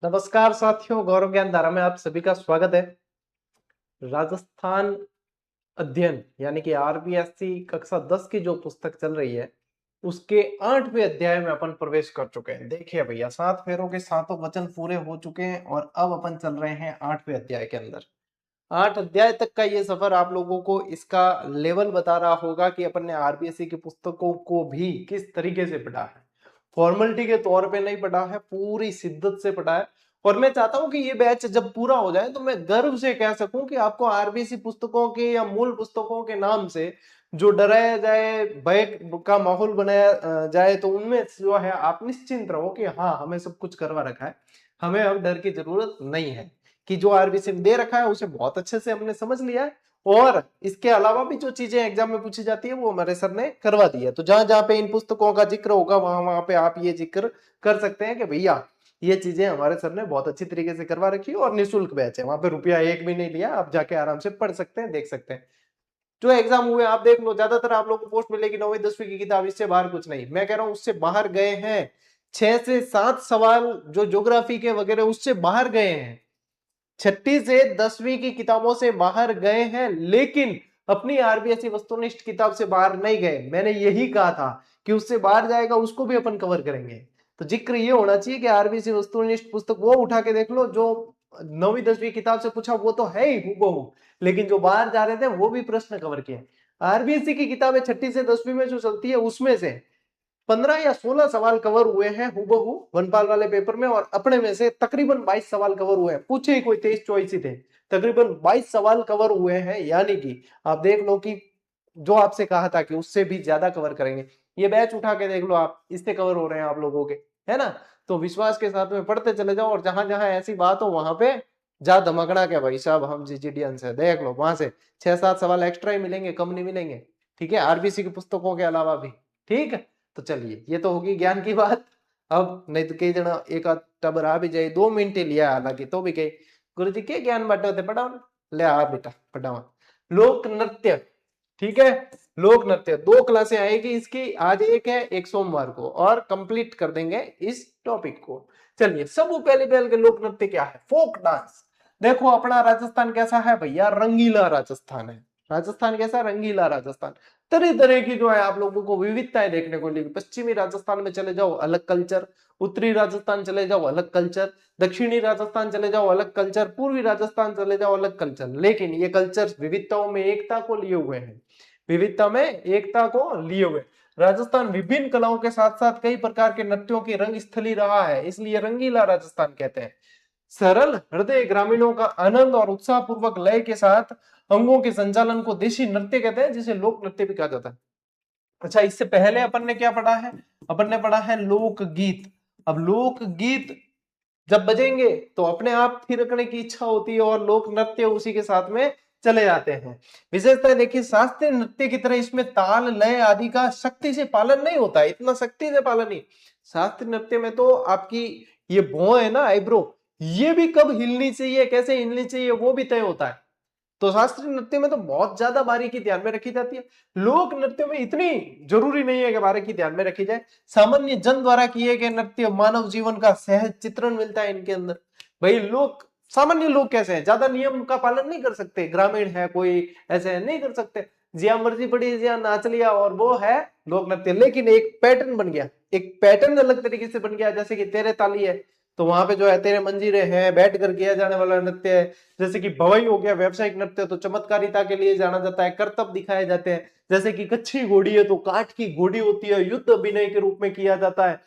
नमस्कार साथियों, गौरव ज्ञान धारा में आप सभी का स्वागत है। राजस्थान अध्ययन यानी कि आरबीएससी कक्षा 10 की जो पुस्तक चल रही है उसके 8वें अध्याय में अपन प्रवेश कर चुके हैं। देखिए भैया, 7 फेरों के सातों वचन पूरे हो चुके हैं और अब अपन चल रहे हैं 8वें अध्याय के अंदर। 8 अध्याय तक का ये सफर आप लोगों को इसका लेवल बता रहा होगा कि अपन ने आरबीएससी की पुस्तकों को भी किस तरीके से पढ़ा है। फॉर्मेलिटी के तौर पे नहीं पढ़ा है, पूरी शिद्दत से पढ़ा है। और मैं चाहता हूं कि ये बैच जब पूरा हो जाए तो मैं गर्व से कह सकूं कि आपको आरबीएससी पुस्तकों के या मूल पुस्तकों के नाम से जो डराया जाए, भय का माहौल बनाया जाए, तो उनमें जो है आप निश्चिंत रहो कि हाँ, हमें सब कुछ करवा रखा है, हमें अब डर की जरूरत नहीं है। कि जो आरबीएससी दे रखा है उसे बहुत अच्छे से हमने समझ लिया है और इसके अलावा भी जो चीजें एग्जाम में पूछी जाती है वो हमारे सर ने करवा दी है। तो जहां जहां पे इन पुस्तकों का जिक्र होगा वहां वहां पे आप ये जिक्र कर सकते हैं कि भैया ये चीजें हमारे सर ने बहुत अच्छी तरीके से करवा रखी है और निःशुल्क बैच है। वहां पे रुपया एक भी नहीं लिया, आप जाके आराम से पढ़ सकते हैं, देख सकते हैं। जो एग्जाम हुए आप देख लो, ज्यादातर आप लोगों को पोस्ट मिलेगी 9वीं 10वीं की किताब, इससे बाहर कुछ नहीं। मैं कह रहा हूं उससे बाहर गए हैं 6 से 7 सवाल जो ज्योग्राफी के वगैरह उससे बाहर गए हैं, 6ठी से 10वीं की किताबों से बाहर गए हैं, लेकिन अपनी आरबीएससी वस्तुनिष्ठ किताब से बाहर नहीं गए। मैंने यही कहा था कि उससे बाहर जाएगा उसको भी अपन कवर करेंगे। तो जिक्र ये होना चाहिए कि आरबीएससी वस्तुनिष्ठ पुस्तक वो उठा के देख लो जो 9वीं 10वीं किताब से पूछा, वो तो है ही हूबहू, लेकिन जो बाहर जा रहे थे वो भी प्रश्न कवर किए। आरबीएससी की किताबें 6ठी से 10वीं में जो चलती है उसमें से 15 या 16 सवाल कवर हुए हैं हूबहू वनपाल वाले पेपर में, और अपने में से तकरीबन 22 सवाल कवर हुए हैं। पूछे ही कोई 23 चॉइस ही थे, तकरीबन 22 सवाल कवर हुए हैं। यानी कि आप देख लो कि जो आपसे कहा था कि उससे भी ज्यादा कवर करेंगे, ये बैच उठा के देख लो आप, इससे कवर हो रहे हैं आप लोगों के, है ना। तो विश्वास के साथ में पढ़ते चले जाओ और जहां जहां ऐसी बात हो वहां पे जा धमकना क्या भाई साहब, हम जीजीडियंस है, देख लो वहां से 6-7 सवाल एक्स्ट्रा ही मिलेंगे, कम नहीं मिलेंगे। ठीक है, आरबीसी की पुस्तकों के अलावा भी। ठीक है, तो चलिए ये तो होगी ज्ञान की बात। अब नहीं तो कई जना एक आध टबर आ भी जाए, 2 मिनट ही लिया हालांकि, तो भी कही गुरु जी के ज्ञान बांटे थे, पढ़ाओ ना। ले आ बेटा पढ़ावा। लोक नृत्य, ठीक है, लोक नृत्य 2 क्लासें आएगी इसकी, आज एक है एक सोमवार को, और कंप्लीट कर देंगे इस टॉपिक को। चलिए, सब पहले पहले के लोक नृत्य क्या है, फोक डांस। देखो अपना राजस्थान कैसा है भैया, रंगीला राजस्थान है। राजस्थान कैसा, रंगीला राजस्थान। तरह तरह की जो है आप लोगों को विविधताएं देखने को मिलेगी। पश्चिमी राजस्थान में चले जाओ अलग कल्चर, उत्तरी राजस्थान चले जाओ अलग कल्चर, दक्षिणी राजस्थान चले जाओ अलग कल्चर, पूर्वी राजस्थान चले जाओ अलग कल्चर, लेकिन ये कल्चर विविधताओं में एकता को लिए हुए हैं, विविधता में एकता को लिए हुए। राजस्थान विभिन्न कलाओं के साथ साथ कई प्रकार के नृत्यों की रंग स्थली रहा है, इसलिए रंगीला राजस्थान कहते हैं। सरल हृदय ग्रामीणों का आनंद और उत्साह पूर्वक लय के साथ अंगों के संचालन को देशी नृत्य कहते हैं, जिसे लोक नृत्य भी कहा जाता है। अच्छा, इससे पहले अपन ने क्या पढ़ा है, अपन ने पढ़ा है लोकगीत। अब लोकगीत जब बजेंगे तो अपने आप थिरकने की इच्छा होती है और लोक नृत्य उसी के साथ में चले जाते हैं। विशेषता देखिए, शास्त्रीय नृत्य की तरह इसमें ताल लय आदि का सख्ती से पालन नहीं होता है, इतना सख्ती से पालन नहीं। शास्त्रीय नृत्य में तो आपकी ये भौं है ना, आईब्रो, ये भी कब हिलनी चाहिए, कैसे हिलनी चाहिए, वो भी तय होता है। तो शास्त्रीय नृत्य में तो बहुत ज्यादा बारीकी ध्यान में रखी जाती है। लोक नृत्य में इतनी जरूरी नहीं है कि बारीकी ध्यान में रखी जाए। सामान्य जन द्वारा किए गए नृत्य मानव जीवन का सहज चित्रण मिलता है इनके अंदर। भाई लोग, सामान्य लोग कैसे हैं, ज्यादा नियम का पालन नहीं कर सकते, ग्रामीण है कोई, ऐसे नहीं कर सकते, जिया मर्जी पड़ी जिया नाच लिया, और वो है लोक नृत्य। लेकिन एक पैटर्न बन गया, एक पैटर्न अलग तरीके से बन गया, जैसे कि तेरे ताली है तो वहां पे जो है तेरे मंजीरे हैं, बैठ कर किया जाने वाला नृत्य है। जैसे कि भवई हो गया व्यवसायिक नृत्य, तो चमत्कारिता के लिए जाना जाता है, करतब दिखाए जाते हैं। जैसे कि कच्छी घोड़ी है तो काठ की घोड़ी होती है, युद्ध अभिनय के रूप में किया जाता है।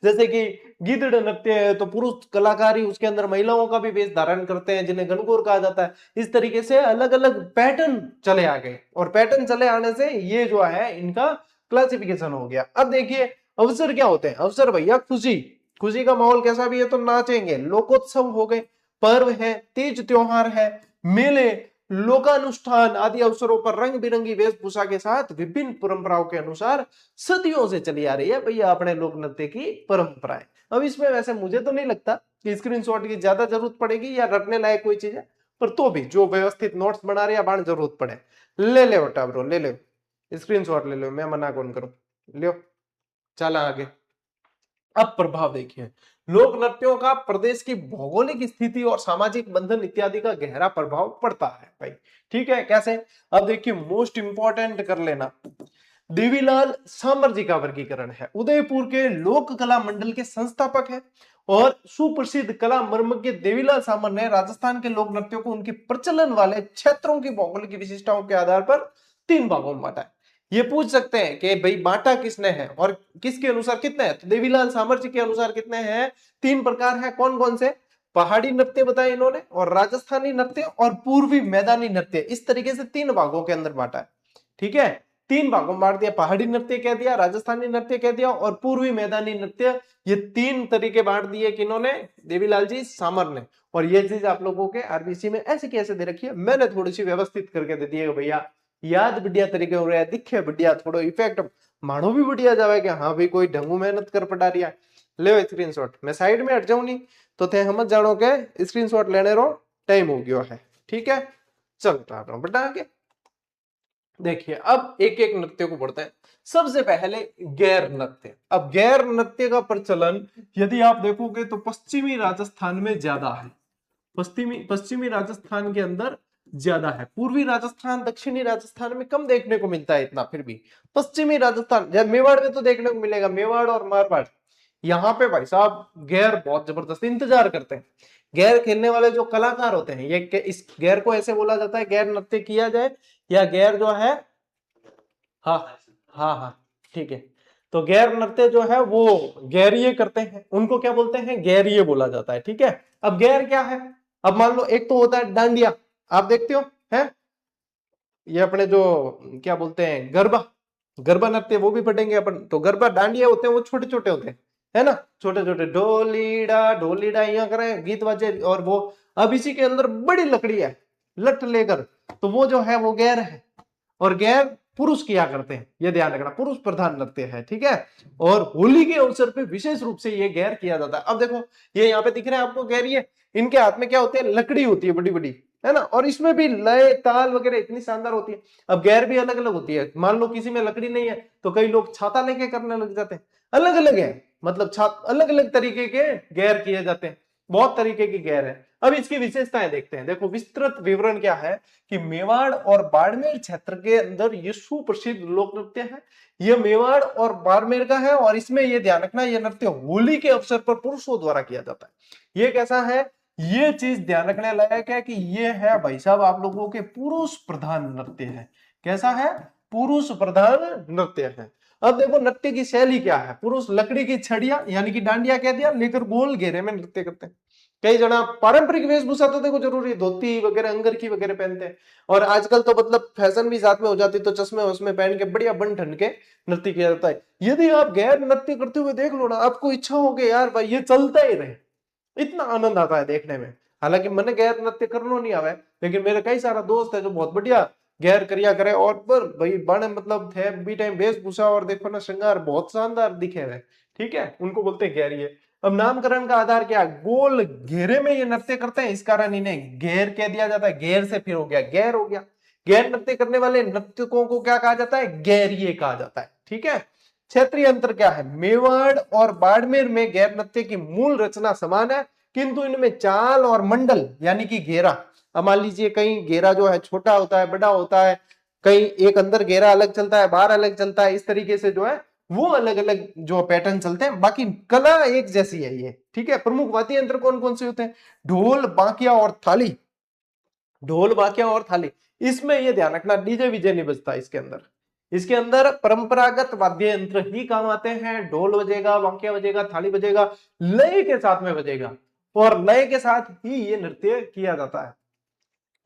जैसे कि गिदड़ नृत्य है तो पुरुष कलाकारी उसके अंदर महिलाओं का भी वेश धारण करते हैं, जिन्हें गणगौर कहा जाता है। इस तरीके से अलग अलग पैटर्न चले आ गए, और पैटर्न चले आने से ये जो है इनका क्लासिफिकेशन हो गया। अब देखिए अवसर क्या होते हैं, अवसर भैया खुशी, खुशी का माहौल कैसा भी है तो नाचेंगे, लोकोत्सव हो गए, पर्व है, तीज त्योहार है, मेले, लोकानुष्ठान आदि अवसरों पर रंग बिरंगी वेशभूषा के साथ विभिन्न परंपराओं के अनुसार सदियों से चली आ रही है भैया अपने लोक नृत्य की परंपराएं। अब इसमें वैसे मुझे तो नहीं लगता कि स्क्रीनशॉट की ज्यादा जरूरत पड़ेगी या रटने लायक कोई चीज है, पर तो भी जो व्यवस्थित नोट्स बना रहे हैं जरूरत पड़े, ले ले बेटा ब्रो, ले ले स्क्रीनशॉट ले लो, मैं मना कौन करूं, लियो, चल आगे। अब प्रभाव देखिए, लोक नृत्यों का प्रदेश की भौगोलिक स्थिति और सामाजिक बंधन इत्यादि का गहरा प्रभाव पड़ता है भाई। ठीक है, कैसे? अब देखिए, मोस्ट इंपॉर्टेंट कर लेना, देवीलाल सामर जी का वर्गीकरण है। उदयपुर के लोक कला मंडल के संस्थापक है और सुप्रसिद्ध कला मर्मज्ञ देवीलाल सामर ने राजस्थान के लोक नृत्यों को उनके प्रचलन वाले क्षेत्रों की भौगोलिक विशिष्टताओं के आधार पर 3 भागों में बांटा है। ये पूछ सकते हैं कि भाई बांटा किसने है और किसके अनुसार कितने हैं, तो देवीलाल सामर जी के अनुसार कितने हैं? 3 प्रकार है। कौन कौन से? पहाड़ी नृत्य बताए इन्होंने, और राजस्थानी नृत्य और पूर्वी मैदानी नृत्य। इस तरीके से 3 भागों के अंदर बांटा है। ठीक है, 3 भागों में बांट दिया। पहाड़ी नृत्य कह दिया, राजस्थानी नृत्य कह दिया और पूर्वी मैदानी नृत्य। ये 3 तरीके बांट दिए किन्होंने? देवीलाल जी सामर ने। और ये चीज आप लोगों के आरबीसी में ऐसे कैसे दे रखी है, मैंने थोड़ी सी व्यवस्थित करके दे दी है भैया। याद बढ़िया तरीके हो रहा है, दिखे बढ़िया, थोड़ा इफेक्ट मानो भी बढ़िया जावे कि हाँ भाई कोई ढंगू मेहनत कर पड़ा रही है। ले स्क्रीनशॉट, मैं साइड में हट जाऊं नहीं तो थे हम जानो के स्क्रीनशॉट लेने रो टाइम हो गया है। ठीक है, चलता रहा हूं बेटा आगे। देखिए, अब एक एक नृत्य को पढ़ते हैं। सबसे पहले गैर नृत्य। अब गैर नृत्य का प्रचलन यदि आप देखोगे तो पश्चिमी राजस्थान में ज्यादा है। पश्चिमी राजस्थान के अंदर ज्यादा है। पूर्वी राजस्थान, दक्षिणी राजस्थान में कम देखने को मिलता है इतना। फिर भी पश्चिमी राजस्थान, जब मेवाड़ में तो देखने को मिलेगा, मेवाड़ और मारवाड़, यहाँ पे भाई साहब गैर बहुत जबरदस्त इंतजार करते हैं। गैर खेलने वाले जो कलाकार होते हैं, ये इस गैर को ऐसे बोला जाता है, गैर नृत्य किया जाए या गैर जो है, हाँ हाँ हाँ ठीक है, तो गैर नृत्य जो है वो गैरिये करते हैं, उनको क्या बोलते हैं? गैरिये बोला जाता है। ठीक है, अब गैर क्या है? अब मान लो एक तो होता है डांडिया, आप देखते हो है, ये अपने जो क्या बोलते हैं गरबा, गरबा नृत्य वो भी पढ़ेंगे अपन। तो गरबा डांडिया होते हैं, वो छोटे छोटे होते हैं, है ना, छोटे छोटे, ढोलीडा ढोलीडा यहाँ करें गीत बाजे, और वो अब इसी के अंदर बड़ी लकड़ी है लठ लेकर, तो वो जो है वो गैर है। और गैर पुरुष किया करते हैं, ये ध्यान रखना, पुरुष प्रधान नृत्य है। ठीक है, और होली के अवसर पे विशेष रूप से ये गैर किया जाता है। अब देखो, ये यहाँ पे दिख रहे हैं आपको गैर, ये इनके हाथ में क्या होते हैं? लकड़ी होती है बड़ी बड़ी, है ना, और इसमें भी लय ताल वगैरह इतनी शानदार होती है। अब गैर भी अलग अलग होती है। मान लो किसी में लकड़ी नहीं है तो कई लोग छाता लेके करने लग जाते हैं। अलग अलग है, मतलब अलग अलग तरीके के गैर किए जाते हैं, बहुत तरीके की गैर है। अब इसकी विशेषताएं देखते हैं। देखो, विस्तृत विवरण क्या है कि मेवाड़ और बाड़मेर क्षेत्र के अंदर ये सुप्रसिद्ध लोक नृत्य है। ये मेवाड़ और बाड़मेर का है, और इसमें ये ध्यान रखना, ये नृत्य होली के अवसर पर पुरुषों द्वारा किया जाता है। ये कैसा है? ये चीज ध्यान रखने लायक है कि ये है भाई साहब आप लोगों के पुरुष प्रधान नृत्य है। कैसा है? पुरुष प्रधान नृत्य है। अब देखो नृत्य की शैली क्या है। पुरुष लकड़ी की छड़िया यानी कि डांडिया कह दिया लेकर गोल घेरे में नृत्य करते हैं। कई जना पारंपरिक वेशभूषा तो देखो जरूरी, धोती वगैरह अंगर की वगैरह पहनते हैं, और आजकल तो मतलब फैशन भी साथ में हो जाती है, तो चश्मे वश्मे पहन के बढ़िया बन ठन के नृत्य किया जाता है। यदि आप गैर नृत्य करते हुए देख लो ना, आपको इच्छा हो कि यार भाई ये चलता ही रहे, इतना आनंद आता है देखने में। हालांकि मैंने गैर नृत्य करना नहीं आवे, लेकिन मेरे कई सारा दोस्त है जो बहुत बढ़िया गैर करिया करे, और पर भाई बड़े मतलब थे बी टाइम वेशभूषा और देखो ना श्रृंगार बहुत शानदार दिखे हुए। ठीक है, उनको बोलते हैं गैरिये। अब नामकरण का आधार क्या? गोल घेरे में ये नृत्य करते हैं, इस कारण इन्हें गैर कह दिया जाता है। गैर से फिर हो गया गैर हो गया। गैर नृत्य करने वाले नर्तकों को क्या कहा जाता है? गैरिये कहा जाता है। ठीक है, क्षेत्रीय अंतर क्या है? मेवाड़ और बाड़मेर में गैर नृत्य की मूल रचना समान है, किंतु इनमें चाल और मंडल यानी कि घेरा, अब मान लीजिए कहीं घेरा जो है छोटा होता है, बड़ा होता है, कहीं एक अंदर घेरा अलग चलता है, बाहर अलग चलता है, इस तरीके से जो है वो अलग अलग जो पैटर्न चलते हैं। बाकी कला एक जैसी है ये। ठीक है, प्रमुख वाद्य यंत्र कौन कौन से होते हैं? ढोल, बांकिया और थाली। ढोल, बांकिया और थाली, इसमें ये ध्यान रखना डीजे विजे नहीं बजता इसके अंदर। इसके अंदर परंपरागत वाद्य यंत्र ही काम आते हैं। ढोल बजेगा, बांकिया बजेगा, थाली बजेगा, लय के साथ में बजेगा, और लय के साथ ही ये नृत्य किया जाता है।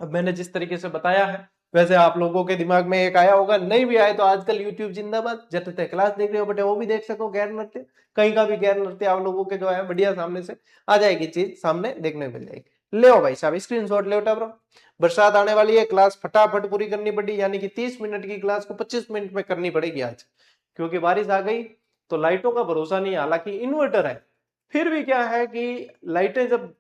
अब मैंने जिस तरीके से बताया है वैसे आप लोगों के दिमाग में एक आया होगा, नहीं भी आए तो आजकल YouTube जिंदाबाद, जब तक क्लास देख रहे हो बेटे वो भी देख सको गैर नृत्य, कहीं का भी गैर नृत्य आप लोगों के जो है बढ़िया सामने से आ जाएगी, चीज सामने देखने मिल जाएगी। ले भाई साहब स्क्रीनशॉट ले टाब्रो। बरसात आने वाली है, क्लास फटाफट पूरी करनी पड़ी, यानी कि 30 मिनट की क्लास को 25 मिनट में करनी पड़ेगी आज, क्योंकि बारिश आ गई तो लाइटों का भरोसा नहीं। हालांकि इन्वर्टर है, फिर भी क्या है कि लाइटें जब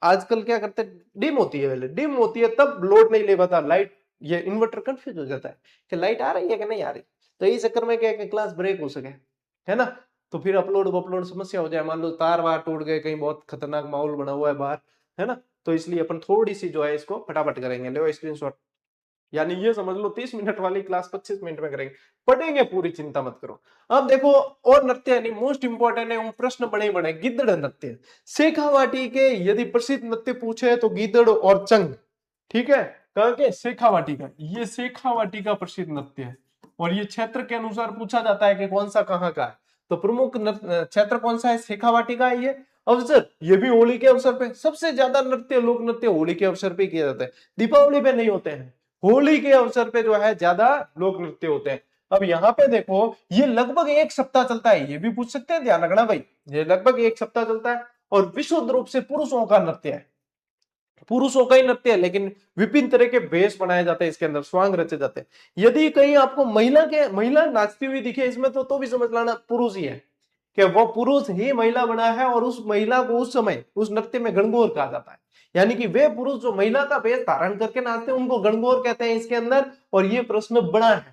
आजकल क्या करते हैं डिम होती है, पहले डिम होती है तब लोड नहीं ले पाता लाइट, ये इन्वर्टर कंफ्यूज हो जाता है कि लाइट आ रही है कि नहीं आ रही, तो इस चक्कर में क्या है कि क्लास ब्रेक हो सके, है ना। तो फिर अपलोड समस्या हो जाए, मान लो तार वार टूट गए, कहीं बहुत खतरनाक माहौल बना हुआ है बाहर, है ना, तो इसलिए अपन थोड़ी सी जो है इसको फटाफट करेंगे। लो स्क्रीनशॉट, यानी ये समझ लो 30 मिनट वाली क्लास 25 मिनट में करेंगे, पढ़ेंगे पूरी, चिंता मत करो। अब देखो और नृत्य यानी मोस्ट इंपॉर्टेंट है, प्रश्न बड़े बड़े, गिद्दड़ नृत्य। शेखावाटी के यदि प्रसिद्ध नृत्य पूछे तो गिद्दड़ और चंग, ठीक है, कहा के शेखावाटी का, ये शेखावाटी का प्रसिद्ध नृत्य है। और ये क्षेत्र के अनुसार पूछा जाता है कि कौन सा कहाँ का है, तो प्रमुख क्षेत्र कौन सा है, शेखावाटी का। ये अवसर, ये भी होली के अवसर पे, सबसे ज्यादा नृत्य, लोक नृत्य होली के अवसर पे किया जाता है, दीपावली पे नहीं होते हैं, होली के अवसर पे जो है ज्यादा लोक नृत्य होते हैं। अब यहाँ पे देखो ये लगभग 1 सप्ताह चलता है, ये भी पूछ सकते हैं, ध्यान रखना भाई, ये लगभग 1 सप्ताह चलता है और विशुद्ध रूप से पुरुषों का नृत्य है, पुरुषों का ही नृत्य है, लेकिन विभिन्न तरह के भेष बनाए जाते हैं इसके अंदर, स्वांग रचे जाते हैं। यदि कहीं आपको महिला नाचती हुई दिखे इसमें तो भी समझ लाना पुरुष ही है, कि वो पुरुष ही महिला बना है, और उस महिला को उस समय उस नृत्य में गणगौर कहा जाता है, यानी कि वे पुरुष जो महिला का वेश धारण करके नाचते हैं उनको गणगौर कहते हैं इसके अंदर। और ये प्रश्न बड़ा है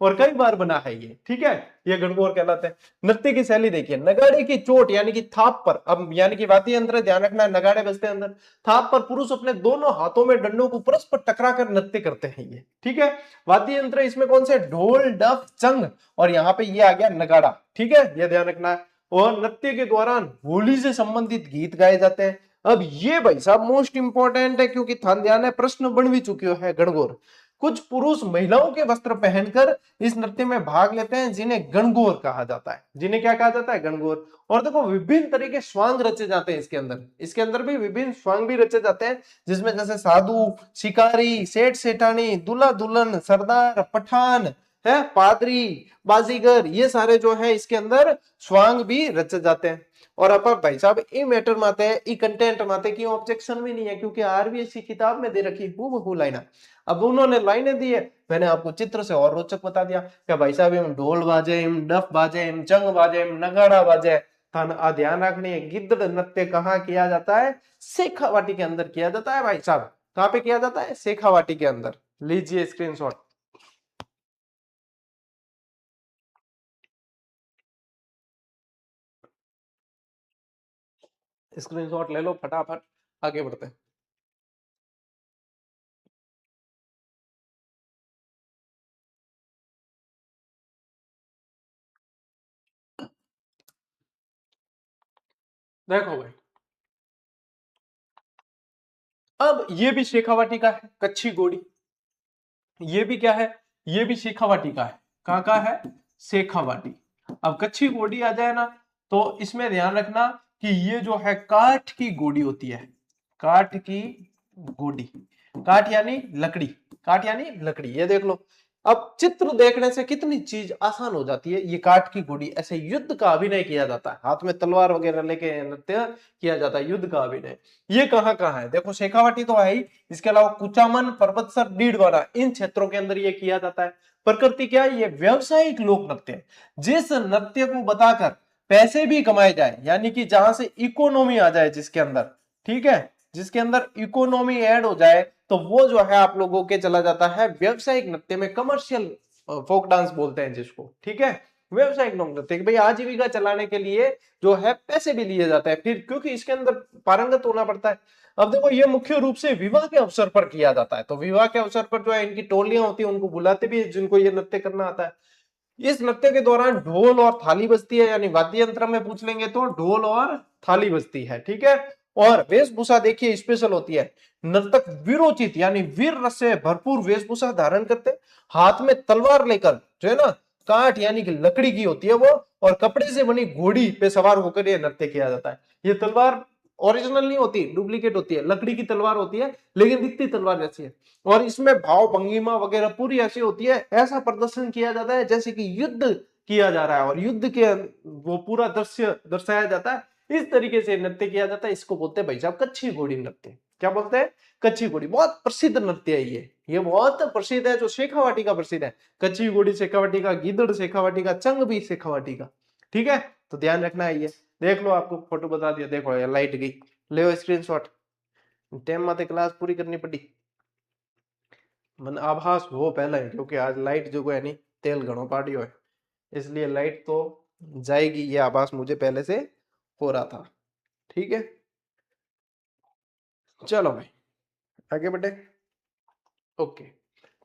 और कई बार बना है ये, ठीक है, ये गणगौर कहलाते हैं। नृत्य की शैली देखिए, नगाड़े की चोट यानी कि थाप पर, अब यानी कि वाद्य यंत्र ध्यान रखना है, नगाड़े बजते हैं अंदर, थाप पर पुरुष अपने दोनों हाथों में डंडों को परस्पर टकरा कर नृत्य करते हैं ये, ठीक है। वाद्य यंत्र इसमें कौन से, ढोल, डफ, चंग, और यहाँ पे ये आ गया नगाड़ा, ठीक है, ये ध्यान रखना है। और नृत्य के दौरान होली से संबंधित गीत गाए जाते हैं। अब ये भाई साहब मोस्ट इंपॉर्टेंट है, क्योंकि ध्यान है, प्रश्न बन भी चुके है गणगौर। कुछ पुरुष महिलाओं के वस्त्र पहनकर इस नृत्य में भाग लेते हैं, जिन्हें गणगौर कहा जाता है, जिन्हें क्या कहा जाता है, गणगौर। और देखो विभिन्न तरह के स्वांग रचे जाते हैं इसके अंदर भी विभिन्न स्वांग भी रचे जाते हैं, जिसमें जैसे साधु, शिकारी, सेठ सेठानी, दूल्हा दुल्हन, सरदार, पठान है, पादरी, बाजीगर, ये सारे जो है इसके अंदर स्वांग भी रचे जाते हैं। और अब भाई साहब ई मैटर माते हैं, ई कंटेंट माते की ऑब्जेक्शन भी नहीं है, क्योंकि आरबीएससी किताब में दे रखी हूबहू लाइना। अब उन्होंने लाइनें दी है, मैंने आपको चित्र से और रोचक बता दिया कि भाई साहब हम ढोल बाजे, हम डफ बाजे, हम चंग बाजे, हम नगाड़ा बाजे। ध्यान रखनी है, गिद्दड़ नृत्य कहाँ किया जाता है, शेखावाटी के अंदर किया जाता है भाई साहब। कहाँ पे किया जाता है, शेखावाटी के अंदर। लीजिए स्क्रीनशॉट, स्क्रीनशॉट ले लो फटाफट, आगे बढ़ते हैं। देखो भाई, अब ये भी शेखावाटी का है, कच्छी घोड़ी, ये भी क्या है, ये भी शेखावाटी का है। कहाँ का है, शेखावाटी। अब कच्छी घोड़ी आ जाए ना, तो इसमें ध्यान रखना कि ये जो है काठ की घोड़ी होती है, काठ की घोड़ी, काठ यानी लकड़ी, काठ यानी लकड़ी, ये देख लो। अब चित्र देखने से कितनी चीज आसान हो जाती है। ये काठ की घोड़ी, ऐसे युद्ध का अभिनय किया जाता है, हाथ में तलवार वगैरह लेके नृत्य किया जाता है, युद्ध का अभिनय। ये कहाँ कहाँ है, देखो शेखावाटी तो है ही, इसके अलावा कुचामन, पर्वतसर, डीडवाना, इन क्षेत्रों के अंदर ये किया जाता है। प्रकृति क्या है, ये व्यवसायिक लोक नृत्य है, जिस नृत्य को बताकर पैसे भी कमाए जाए, यानी कि जहां से इकोनॉमी आ जाए जिसके अंदर, ठीक है, जिसके अंदर इकोनॉमी ऐड हो जाए, तो वो जो है आप लोगों के चला जाता है व्यवसायिक नृत्य में, कमर्शियल फोक डांस बोलते हैं जिसको, ठीक है, व्यवसायिक लोक नृत्य। भाई आजीविका चलाने के लिए जो है पैसे भी लिए जाते हैं फिर, क्योंकि इसके अंदर पारंगत होना पड़ता है। अब देखो ये मुख्य रूप से विवाह के अवसर पर किया जाता है, तो विवाह के अवसर पर जो है इनकी टोलियां होती है, उनको बुलाते भी है जिनको ये नृत्य करना आता है। इस नृत्य के दौरान ढोल और थाली बजती है, यानी वाद्य यंत्र में पूछ लेंगे तो ढोल और थाली बजती है, ठीक है। और वेशभूषा देखिए स्पेशल होती है, नर्तक वीरोचित यानी वीर रस से भरपूर वेशभूषा धारण करते, हाथ में तलवार लेकर, जो है ना, काठ यानी कि लकड़ी की होती है वो, और कपड़े से बनी घोड़ी पे सवार होकर यह नृत्य किया जाता है। ये तलवार ओरिजिनल नहीं होती, डुप्लीकेट होती है, लकड़ी की तलवार होती है, लेकिन दिखती तलवार जैसी है। और इसमें भाव भंगिमा वगैरह पूरी ऐसी होती है, ऐसा प्रदर्शन किया जाता है जैसे कि युद्ध किया जा रहा है, और युद्ध के वो पूरा दृश्य दर्शाया जाता है, इस तरीके से नृत्य किया जाता है। इसको बोलते हैं भाई साहब कच्छी घोड़ी नृत्य। क्या बोलते हैं, कच्छी घोड़ी। बहुत प्रसिद्ध नृत्य है ये बहुत प्रसिद्ध है, जो शेखावाटी का प्रसिद्ध है। कच्छी घोड़ी शेखावाटी का, गिद्दड़ शेखावाटी का, चंग भी शेखावाटी का, ठीक है। तो ध्यान रखना है, ये देख लो, आपको फोटो बता दिया, देखो लाइट गई, ले स्क्रीनशॉट। टाइम माते क्लास पूरी करनी पड़ी, मन आभास हो पहले, क्योंकि आज लाइट जो है नहीं तेल घणो पाड़ियो है, इसलिए लाइट तो जाएगी, ये आभास मुझे पहले से हो रहा था। ठीक है, चलो भाई आगे बढ़े। ओके,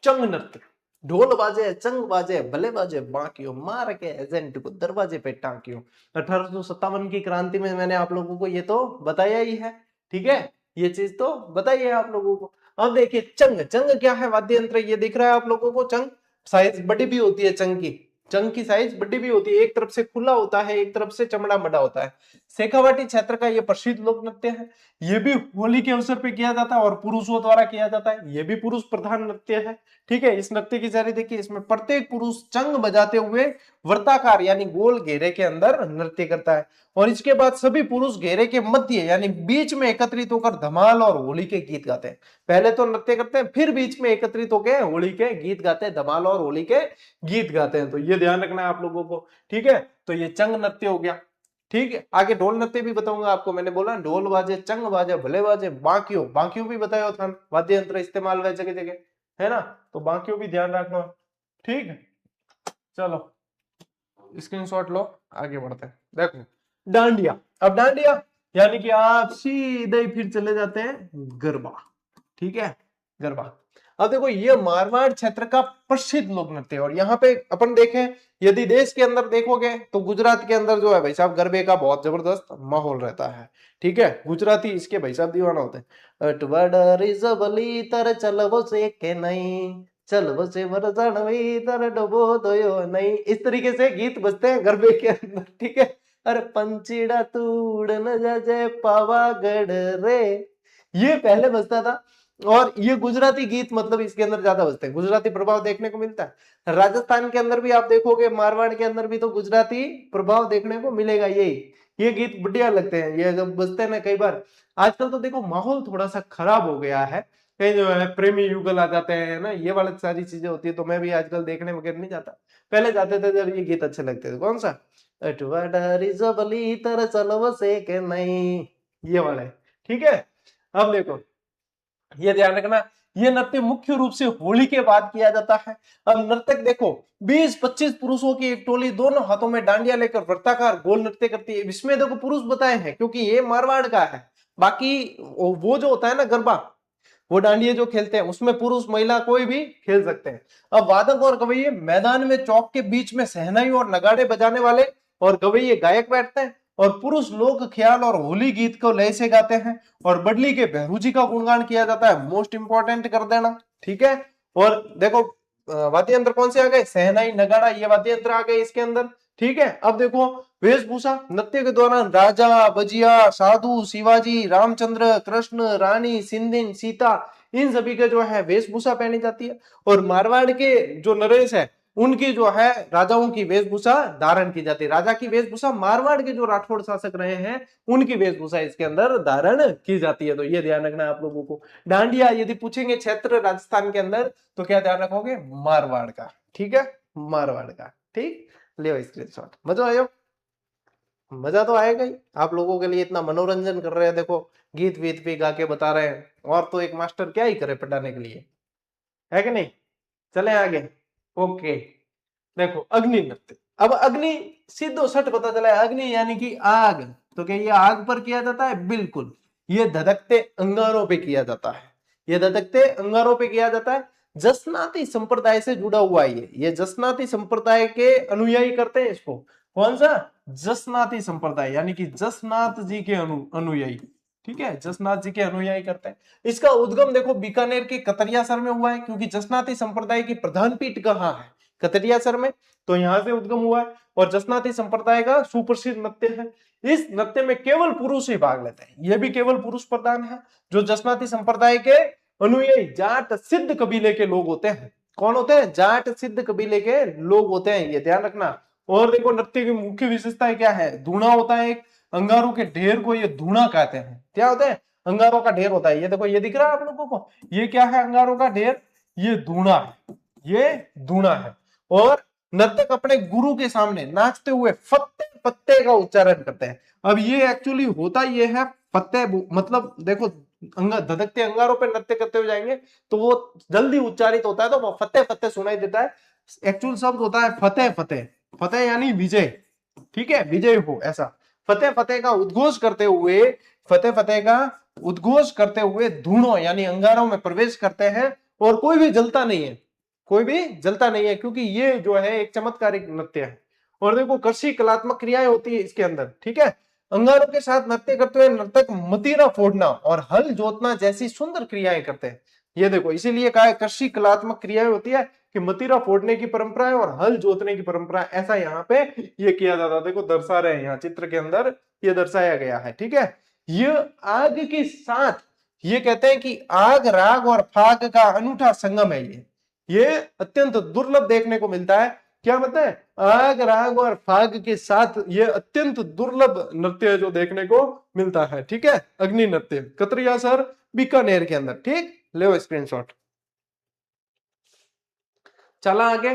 चंग नृत्य। ढोल बाजे, चंग बाजे, भले बाजे बांकियो, मार के एजेंट को दरवाजे पे टांकियो। 1857 की क्रांति में मैंने आप लोगों को ये तो बताया ही है। ठीक है, ये चीज तो बताई है आप लोगों को। अब देखिए चंग, चंग क्या है? वाद्य यंत्र। ये दिख रहा है आप लोगों को, चंग साइज बड़ी भी होती है चंग की। चंग की साइज बड़ी भी होती है, एक तरफ से खुला होता है, एक तरफ से चमड़ा बड़ा होता है। शेखावाटी क्षेत्र का ये प्रसिद्ध लोक नृत्य है। ये भी होली के अवसर पे किया जाता है और पुरुषों द्वारा किया जाता है। ये भी पुरुष प्रधान नृत्य है। ठीक है, इस नृत्य की जारी देखिए, इसमें प्रत्येक पुरुष चंग बजाते हुए वृत्ताकार यानी गोल घेरे के अंदर नृत्य करता है। और इसके बाद सभी पुरुष घेरे के मध्य यानी बीच में एकत्रित होकर धमाल और होली के गीत गाते हैं। पहले तो नृत्य करते हैं, फिर बीच में एकत्रित होकर होली के गीत गाते हैं, धमाल और होली के गीत गाते हैं। तो ये ध्यान रखना है आप लोगों को। ठीक है, तो ये चंग नृत्य हो गया। ठीक है, आगे ढोल नृत्य भी बताऊंगा आपको। मैंने बोला ढोल बाजे, चंग बाजे, भले बाजे, बांकियो, बांकियो भी बताया था, वाद्य यंत्र इस्तेमाल हुआ जगह जगह, है ना। तो बांकियो भी ध्यान रखना। ठीक है, चलो स्क्रीनशॉट लो, आगे बढ़ते हैं। देखो डांडिया। अब डांडिया यानी कि आप सीधे ही फिर चले जाते हैं गरबा। ठीक है, गरबा। अब देखो ये मारवाड़ क्षेत्र का प्रसिद्ध लोक नृत्य है। और यहाँ पे अपन देखें, यदि देश के अंदर देखोगे तो गुजरात के अंदर जो है भाई साहब गरबे का बहुत जबरदस्त माहौल रहता है। ठीक है, गुजराती इसके भाई साहब दीवाना होते हैं। अटवाडा रिजबली तर चलवो से के नहीं, चलवो से वरजणवी तर डबो दोयो नहीं। इस तरीके से गीत बजते हैं गरबे के अंदर। ठीक है, अरे पंचीड़ा तूड़ न जाजे पावागढ़ रे, ये पहले बजता था। और ये गुजराती गीत मतलब इसके अंदर ज्यादा बजते हैं, गुजराती प्रभाव देखने को मिलता है। राजस्थान के अंदर भी आप देखोगे, मारवाड़ के अंदर भी तो गुजराती प्रभाव देखने को मिलेगा। यही ये गीत बढ़िया लगते हैं, ये जब बजते हैं ना कई बार। आजकल तो देखो माहौल थोड़ा सा खराब हो गया है, कहीं जो है प्रेमी युगल आ जाते हैं ना, ये वाली सारी चीजें होती है। तो मैं भी आजकल देखने वगैरह नहीं जाता, पहले जाते थे जब ये गीत अच्छे लगते थे। कौन सा? अटवाडा रिजबली तर चलव से के नहीं, ये वाला है। ठीक है, अब देखो ये ध्यान रखना, ये नृत्य मुख्य रूप से होली के बाद किया जाता है। अब नर्तक देखो 20-25 पुरुषों की एक टोली दोनों हाथों में डांडिया लेकर वृत्ताकार गोल नृत्य करती है। इसमें देखो पुरुष बताए हैं क्योंकि ये मारवाड़ का है। बाकी वो जो होता है ना गरबा, वो डांडिया जो खेलते हैं उसमें पुरुष महिला कोई भी खेल सकते हैं। अब वादक और गवैये मैदान में चौक के बीच में सहनाई और नगाड़े बजाने वाले और गवैये गायक बैठते हैं। और पुरुष लोक ख्याल और होली गीत को लय से गाते हैं। और बडली के बहरू जी का गुणगान किया जाता है, मोस्ट इंपॉर्टेंट कर देना। ठीक है, और देखो वाद्य यंत्र कौन से आ गए? सहनाई, नगाड़ा, ये वाद्य यंत्र आ गए इसके अंदर। ठीक है, अब देखो वेशभूषा। नृत्य के दौरान राजा, बजिया, साधु, शिवाजी, रामचंद्र, कृष्ण, रानी, सिंधिन, सीता, इन सभी के जो है वेशभूषा पहनी जाती है। और मारवाड़ के जो नरेश है उनकी जो है राजाओं की वेशभूषा धारण की जाती है। राजा की वेशभूषा, मारवाड़ के जो राठौड़ शासक रहे हैं उनकी वेशभूषा इसके अंदर धारण की जाती है। तो ये ध्यान रखना है आप लोगों को। डांडिया यदि पूछेंगे क्षेत्र राजस्थान के अंदर तो क्या ध्यान रखोगे? मारवाड़ का। ठीक है, मारवाड़ का। ठीक, ले स्क्रीनशॉट। मजा आयो? मजा तो आएगा ही, आप लोगों के लिए इतना मनोरंजन कर रहे हैं, देखो गीत वीत भी गा के बता रहे हैं। और तो एक मास्टर क्या ही करे पढ़ाने के लिए, है कि नहीं। चले आगे। ओके, देखो अग्नि नृत्य। अब अग्नि सीधो सट पता चला है, अग्नि यानी कि आग। तो क्या ये आग पर किया जाता है? बिल्कुल, ये धधकते अंगारों पे किया जाता है। ये धधकते अंगारों पे किया जाता है। जसनाती संप्रदाय से जुड़ा हुआ है ये जसनाती संप्रदाय के अनुयायी करते हैं इसको। कौन सा? जसनाती संप्रदाय, यानी कि जसनाथ जी के अनुयायी। ठीक है, जसनाथ जी के अनुयायी करते हैं। इसका उद्गम देखो बीकानेर के कतरियासर में हुआ है, क्योंकि जसनाती संप्रदाय की प्रधान पीठ कहाँ है? कतरियासर में। तो यहां से उद्गम हुआ है और जसनाती संप्रदाय का सुप्रसिद्ध नृत्य है। इस नृत्य में केवल पुरुष ही भाग लेते हैं, यह भी केवल पुरुष प्रधान है। जो जसनाती संप्रदाय के अनुयायी जाट सिद्ध कबीले के लोग होते हैं। कौन होते हैं? जाट सिद्ध कबीले के लोग होते हैं, ये ध्यान रखना। और देखो नृत्य की मुख्य विशेषताएं क्या है? धूणा होता है एक, अंगारों के ढेर को ये धूणा कहते हैं। क्या होता है? अंगारों का ढेर होता है। ये देखो, ये दिख रहा है आप लोगों को, ये क्या है? अंगारों का ढेर, ये धूणा है, ये धूणा है। और नर्तक अपने गुरु के सामने नाचते हुए फत्ते पत्ते का उच्चारण करते हैं। अब ये एक्चुअली होता ये है पत्ते, मतलब देखो धधकते अंगारों पे नृत्य करते हुए जाएंगे तो वो जल्दी उच्चारित होता है, तो वो फतेह फतेह सुनाई देता है। एक्चुअल शब्द होता है फतेह फतेह। फतेह यानी विजय। ठीक है, विजय हो, ऐसा फतेह फतेह का उद्घोष करते हुए, फतेह फतेह का उद्घोष करते हुए धूणों यानी अंगारों में प्रवेश करते हैं और कोई भी जलता नहीं है, कोई भी जलता नहीं है, क्योंकि ये जो है एक चमत्कारिक नृत्य है। और देखो कृषि कलात्मक क्रियाएं होती है इसके अंदर, ठीक है। अंगारों के साथ नृत्य करते हुए नर्तक मतीरा फोड़ना और हल जोतना जैसी सुंदर क्रियाएं करते हैं। ये देखो इसीलिए कहा है कृषि कलात्मक क्रियाएं होती है कि मतीरा फोड़ने की परंपरा है और हल जोतने की परंपरा है, ऐसा यहाँ पे ये किया जाता है। देखो दर्शा रहे हैं यहाँ चित्र के अंदर, ये दर्शाया गया है, ठीक है। ये आग के साथ, ये कहते हैं कि आग राग और फाग का अनूठा संगम है। ये अत्यंत दुर्लभ देखने को मिलता है। क्या मतलब है, आग राग और फाग के साथ ये अत्यंत दुर्लभ नृत्य है जो देखने को मिलता है, ठीक है। अग्नि नृत्य कतरिया सर बीकानेर के अंदर, ठीक, ले स्क्रीनशॉट। चला आगे,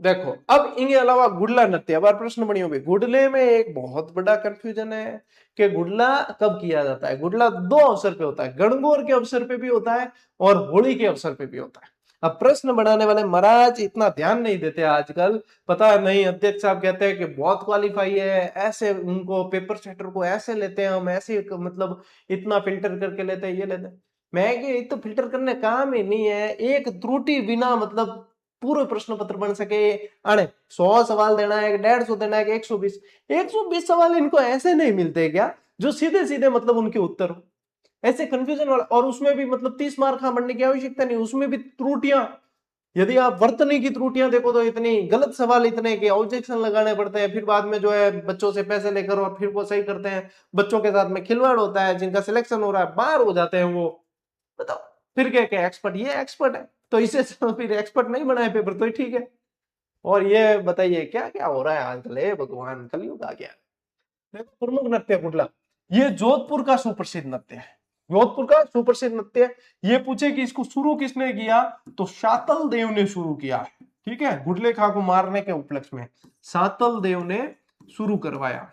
देखो अब इनके अलावा गुडला नृत्य, अब प्रश्न बनी होगी गुडले में एक बहुत बड़ा कंफ्यूजन है कि गुडला कब किया जाता है। गुडला दो अवसर पे होता है, गणगौर के अवसर पे भी होता है और होली के अवसर पे भी होता है। अब प्रश्न बनाने वाले महाराज इतना ध्यान नहीं देते आजकल, पता नहीं, अध्यक्ष साहब कहते हैं कि बहुत क्वालिफाई है, ऐसे उनको पेपर सेटर को ऐसे लेते हैं हम, ऐसे मतलब इतना फिल्टर करके लेते हैं, ये लेते हैं। मैं कि तो फिल्टर करने काम ही नहीं है, एक त्रुटि बिना मतलब पूरे प्रश्न पत्र बन सके। अरे 100 सवाल देना है, 150 देना है, 120 सवाल इनको ऐसे नहीं मिलते क्या जो सीधे सीधे मतलब उनके उत्तर हो, ऐसे कंफ्यूजन वाला। और उसमें भी मतलब 30 मार्क बढ़ने की आवश्यकता नहीं, उसमें भी त्रुटियां, यदि आप वर्तनी की त्रुटियां देखो तो इतनी गलत सवाल इतने के ऑब्जेक्शन लगाने पड़ते हैं, फिर बाद में जो है बच्चों से पैसे लेकर और फिर वो सही करते हैं, बच्चों के साथ में खिलवाड़ होता है, जिनका सिलेक्शन हो रहा है बाहर हो जाते हैं वो, बताओ फिर क्या क्या एक्सपर्ट, ये एक्सपर्ट है तो इसे फिर एक्सपर्ट नहीं बनाए पेपर तो ठीक है। और ये बताइए क्या क्या हो रहा है आजकल, भगवान कलयुग आ गया। देखो प्रमुख नृत्य गुडला, ये जोधपुर का सुप्रसिद्ध नृत्य है, जोधपुर का सुप्रसिद्ध नृत्य। ये पूछे कि इसको शुरू किसने किया, तो शातल देव ने शुरू किया है, ठीक है। गुडले खा को मारने के उपलक्ष्य में शातल देव ने शुरू करवाया,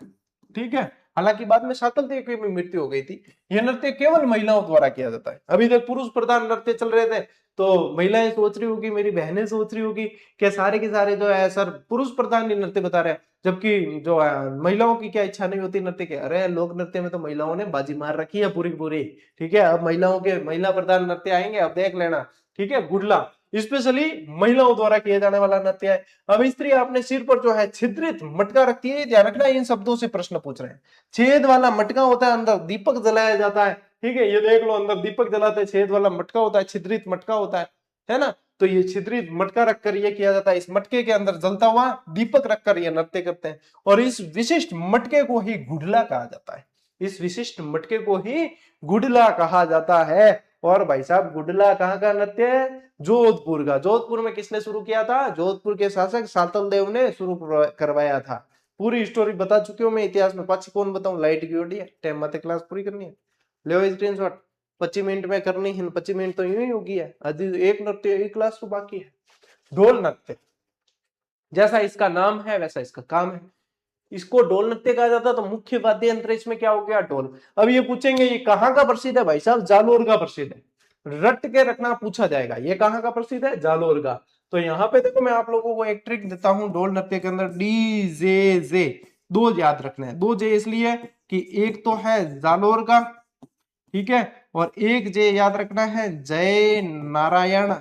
ठीक है। हालांकि बाद में शातल देव की मृत्यु हो गई थी। यह नृत्य केवल महिलाओं द्वारा किया जाता है। अभी तक पुरुष प्रधान नृत्य चल रहे थे, तो महिलाएं सोच रही होगी, मेरी बहनें सोच रही होगी कि सारे के सारे जो है सर पुरुष प्रधान नृत्य बता रहे हैं, जबकि जो महिलाओं की क्या इच्छा नहीं होती नृत्य के। अरे लोक नृत्य में तो महिलाओं ने बाजी मार रखी है पूरी पूरी, ठीक है। अब महिलाओं के महिला प्रधान नृत्य आएंगे, अब देख लेना, ठीक है। गुडला स्पेशली महिलाओं द्वारा किया जाने वाला नृत्य है। अब स्त्री अपने सिर पर जो है छिद्रित मटका रखती है, ध्यान रखना इन शब्दों से प्रश्न पूछ रहे हैं। छेद वाला मटका होता है, अंदर दीपक जलाया जाता है, ठीक है। ये देख लो अंदर दीपक जलाते हैं, छेद वाला मटका होता है, छिद्रित मटका होता है ना। तो ये छिद्रित मटका रखकर ये किया जाता है, इस मटके के अंदर जलता हुआ दीपक रखकर ये नृत्य करते हैं। और इस विशिष्ट मटके को ही गुडला कहा जाता है, इस विशिष्ट मटके को ही गुडला कहा जाता है। और भाई साहब गुडला कहाँ का नृत्य है, जोधपुर का। जोधपुर में किसने शुरू किया था, जोधपुर के शासक शातल देव ने शुरू करवाया था। पूरी स्टोरी बता चुकी हूँ मैं इतिहास में, पाची कौन बताऊं, लाइट की ओडी है, टाइम मत क्लास पूरी करनी है, ले स्क्रीनशॉट। 25 मिनट में करनी है, 25 मिनट तो यूं ही होगी है, अभी एक नृत्य एक क्लास तो बाकी है। ढोल नृत्य, जैसा इसका नाम है वैसा इसका काम है, इसको ढोल नृत्य कहा जाता है। तो मुख्य वाद्य यंत्र इसमें क्या हो गया, ढोल। अब ये पूछेंगे ये कहाँ का प्रसिद्ध है, भाई साहब जालोर का प्रसिद्ध है, रट के रखना पूछा जाएगा, ये कहाँ का प्रसिद्ध है, जालोर का। तो यहाँ पे देखो मैं आप लोगों को एक ट्रिक देता हूँ, ढोल नृत्य के अंदर डी जे जे दो याद रखना है, दो जे इसलिए कि एक तो है जालोर का, ठीक है, और एक जे याद रखना है जय नारायण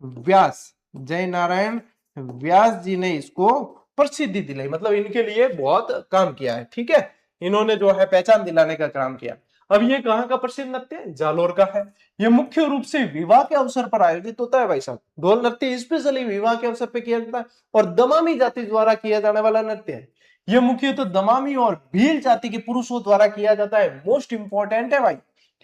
व्यास, जय नारायण व्यास जी ने इसको प्रसिद्धि दिलाई, मतलब इनके लिए बहुत काम किया है, ठीक है। इन्होंने जो है पहचान दिलाने का काम किया। अब ये कहाँ का प्रसिद्ध नृत्य, जालोर का है। ये मुख्य रूप से विवाह के अवसर पर आयोजित होता है भाई साहब। ढोल नृत्य स्पेशली विवाह के अवसर पर किया जाता है और दमामी जाति द्वारा किया जाने वाला नृत्य है। ये मुख्यतः दमामी और भील जाति के पुरुषों द्वारा किया जाता है, मोस्ट इंपॉर्टेंट है भाई,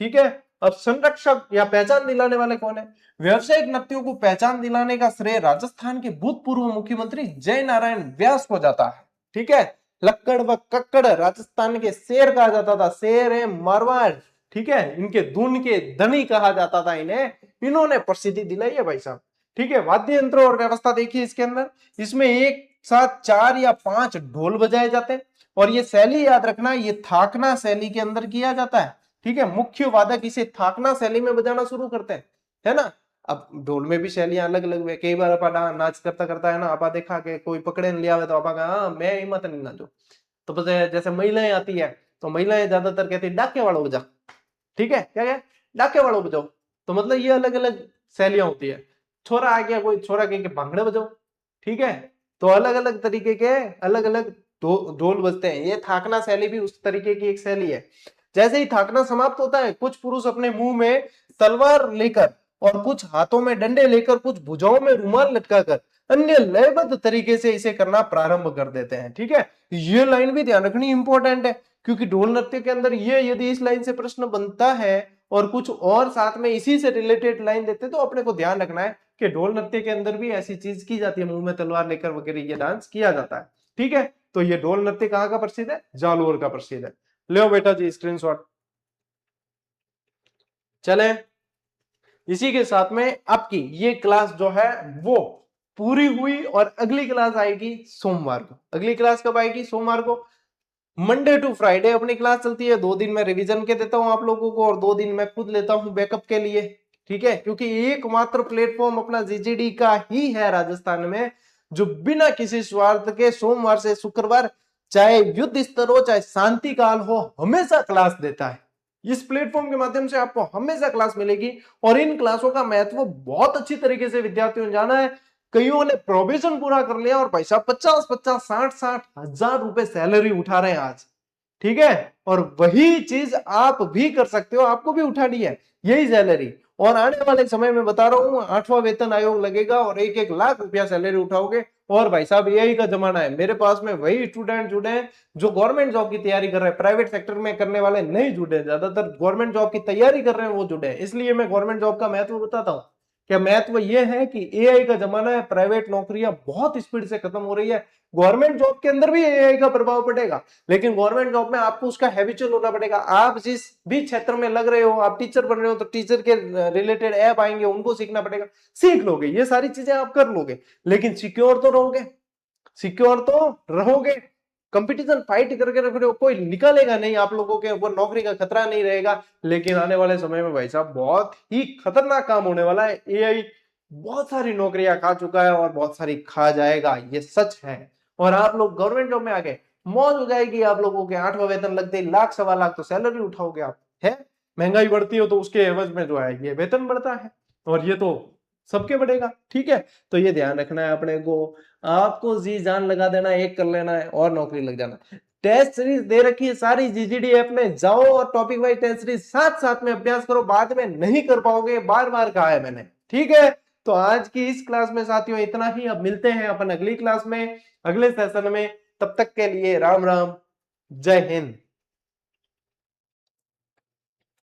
ठीक है। अब संरक्षक या पहचान दिलाने वाले कौन है, व्यवसायिक नृत्यों को पहचान दिलाने का श्रेय राजस्थान के भूतपूर्व मुख्यमंत्री जय नारायण व्यास को जाता है, ठीक है। लक्कड़ व कक्कड़ राजस्थान के शेर कहा जाता था, शेर है मारवाड़, ठीक है। इनके धुन के धनी कहा जाता था इन्हें, इन्होंने प्रसिद्धि दिलाई है भाई साहब, ठीक है। वाद्य यंत्र और व्यवस्था देखिए इसके अंदर, इसमें एक साथ 4 या 5 ढोल बजाए जाते हैं। और ये शैली याद रखना, ये थाकना शैली के अंदर किया जाता है, ठीक है। मुख्य वादक इसे थाकना शैली में बजाना शुरू करते हैं, है ना। अब ढोल में भी शैलियां अलग अलग है। कई बार अपा नाच करता करता है ना, आपा देखा के कोई पकड़े न लिया हुआ तो आपा कहा हाँ मैं हिम्मत नहीं नाचो। तो बस जैसे महिलाएं आती है तो महिलाएं ज्यादातर कहती है डाके वालों बजा, ठीक है क्या क्या डाके वालों बजाओ। तो मतलब ये अलग अलग शैलियां होती है। छोरा आ गया, कोई छोरा कह के भांगड़े बजाओ, ठीक है। तो अलग अलग तरीके के अलग अलग ढोल बजते हैं। ये थाकना शैली भी उस तरीके की एक शैली है। जैसे ही थाकना समाप्त होता है, कुछ पुरुष अपने मुंह में तलवार लेकर और कुछ हाथों में डंडे लेकर, कुछ भुजाओं में रुमाल लटकाकर अन्य लयबद्ध तरीके से इसे करना प्रारंभ कर देते हैं, ठीक है। ये लाइन भी ध्यान रखनी इंपॉर्टेंट है, क्योंकि ढोल नृत्य के अंदर ये यदि इस लाइन से प्रश्न बनता है और कुछ और साथ में इसी से रिलेटेड लाइन देते तो अपने को ध्यान रखना है कि ढोल नृत्य के अंदर भी ऐसी चीज की जाती है, मुंह में तलवार लेकर वगैरह ये डांस किया जाता है, ठीक है। तो ये ढोल नृत्य कहाँ का प्रसिद्ध है? जालोर का प्रसिद्ध है। लो बेटा जी स्क्रीनशॉट। चले, इसी के साथ में आपकी ये क्लास जो है वो पूरी हुई और अगली क्लास आएगी सोमवार को। अगली क्लास कब आएगी? सोमवार को। मंडे टू फ्राइडे अपनी क्लास चलती है। 2 दिन मैं रिवीजन के देता हूं आप लोगों को और 2 दिन मैं खुद लेता हूं बैकअप के लिए, ठीक है। क्योंकि एकमात्र प्लेटफॉर्म अपना जीजीडी का ही है राजस्थान में जो बिना किसी स्वार्थ के सोमवार से शुक्रवार, चाहे युद्ध स्तर हो चाहे शांति काल हो, हमेशा क्लास देता है। इस प्लेटफॉर्म के माध्यम से आपको हमेशा क्लास मिलेगी और इन क्लासों का महत्व बहुत अच्छी तरीके से विद्यार्थियों ने जाना है। कईयों ने प्रोविजन पूरा कर लिया और पैसा 50-50 60-60 हजार रुपए सैलरी उठा रहे हैं आज, ठीक है। और वही चीज आप भी कर सकते हो, आपको भी उठानी है यही सैलरी। और आने वाले समय में बता रहा हूं 8वां वेतन आयोग लगेगा और 1-1 लाख रुपया सैलरी उठाओगे। और भाई साहब यही का जमाना है। मेरे पास में वही स्टूडेंट जुड़े हैं जो गवर्नमेंट जॉब की तैयारी कर रहे हैं, प्राइवेट सेक्टर में करने वाले नहीं जुड़े, ज्यादातर गवर्नमेंट जॉब की तैयारी कर रहे हैं वो जुड़े हैं। इसलिए मैं गवर्नमेंट जॉब का महत्व बताता हूं। क्या महत्व यह है कि एआई का जमाना है, प्राइवेट नौकरियां बहुत स्पीड से खत्म हो रही है। गवर्नमेंट जॉब के अंदर भी एआई का प्रभाव पड़ेगा, लेकिन गवर्नमेंट जॉब में आपको उसका हैबिचुअल होना पड़ेगा। आप जिस भी क्षेत्र में लग रहे हो, आप टीचर बन रहे हो तो टीचर के रिलेटेड ऐप आएंगे, उनको सीखना पड़ेगा। सीख लोगे, ये सारी चीजें आप कर लोगे, लेकिन सिक्योर तो रहोगे, सिक्योर तो रहोगे। कंपटीशन फाइट करके रख रहे हो, कोई निकालेगा नहीं आप लोगों के ऊपर, नौकरी का खतरा नहीं रहेगा। लेकिन आने वाले समय में भाई साहब बहुत ही खतरनाक काम होने वाला है। एआई बहुत सारी नौकरियां खा चुका है और बहुत सारी खा जाएगा, ये सच है। और आप लोग गवर्नमेंट जॉब में आ गए, मौज हो जाएगी आप लोगों के। 8वां वेतन लगते ही लाख 1.25 लाख तो सैलरी उठाओगे आप, है। महंगाई बढ़ती हो तो उसके एवज में जो है ये वेतन बढ़ता है और ये तो सबके बढ़ेगा, ठीक है। तो ये ध्यान रखना है अपने को। आपको जी जान लगा देना है, एक कर लेना है और नौकरी लग जाना। टेस्ट सीरीज दे रखी है सारी जीजीडी ऐप में, जाओ और टॉपिक वाइज टेस्ट सीरीज साथ साथ में अभ्यास करो, बाद में नहीं कर पाओगे, बार बार कहा है मैंने, ठीक है। तो आज की इस क्लास में साथियों इतना ही। अब मिलते हैं अपन अगली क्लास में, अगले सेशन में। तब तक के लिए राम राम, जय हिंद।